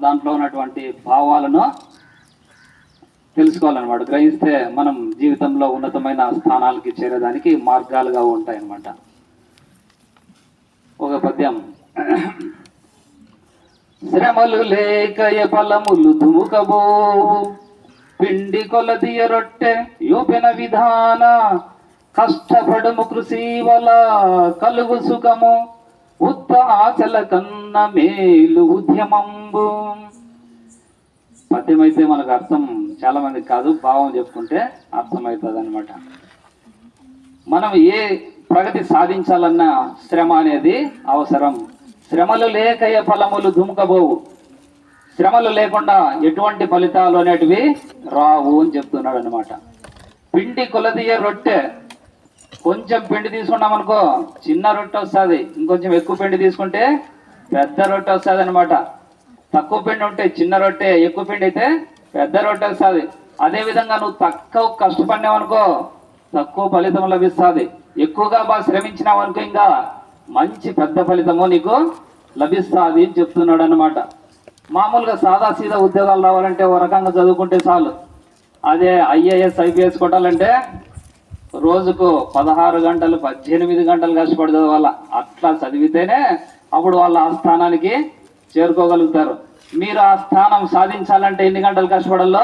దాంట్లో ఉన్నటువంటి భావాలను తెలుసుకోవాలన్నమాట. గ్రహిస్తే మనం జీవితంలో ఉన్నతమైన స్థానాలకి చేరేదానికి మార్గాలుగా ఉంటాయన్నమాట. ఒక పద్యం. శ్రమలు లేకయ ఫలములు దుముకబోవు, పిండి కొలదియ రొట్టె యోపెన విధాన, కష్టపడము కృషి వల కలుగు సుఖము, ఉత్త ఆచల కన్న మేలు ఉద్యమంబు. పద్యం అయితే మనకు అర్థం చాలా మందికి కాదు, భావం చెప్పుకుంటే అర్థమవుతుంది అనమాట. మనం ఏ ప్రగతి సాధించాలన్నా శ్రమ అనేది అవసరం. శ్రమలు లేకయ ఫలములు దుముకబోవు, శ్రమలు లేకుండా ఎటువంటి ఫలితాలు అనేటివి రావు అని చెప్తున్నాడు అనమాట. పిండి కొలదియ రొట్టె, కొంచెం పిండి తీసుకున్నాం అనుకో చిన్న రొట్టె వస్తుంది, ఇంకొంచెం ఎక్కువ పిండి తీసుకుంటే పెద్ద రొట్టె వస్తుంది అనమాట. తక్కువ పిండి ఉంటే చిన్న రొట్టె, ఎక్కువ పిండి అయితే పెద్ద రొట్టె వస్తుంది. అదేవిధంగా నువ్వు తక్కువ కష్టపడినావు అనుకో తక్కువ ఫలితం లభిస్తుంది. ఎక్కువగా బాగా శ్రమించినావు అనుకో ఇంకా మంచి పెద్ద ఫలితము నీకు లభిస్తుంది అని చెప్తున్నాడు అనమాట. మామూలుగా సాదా సీదా ఉద్యోగాలు రావాలంటే ఒక రకంగా చదువుకుంటే చాలు. అదే ఐఏఎస్ ఐపీఎస్ కొట్టాలంటే రోజుకు 16 గంటలు 18 గంటలు కష్టపడి చదవాల. అట్లా చదివితేనే అప్పుడు వాళ్ళు ఆ స్థానానికి చేరుకోగలుగుతారు. మీరు ఆ స్థానం సాధించాలంటే ఎన్ని గంటలు కష్టపడాలో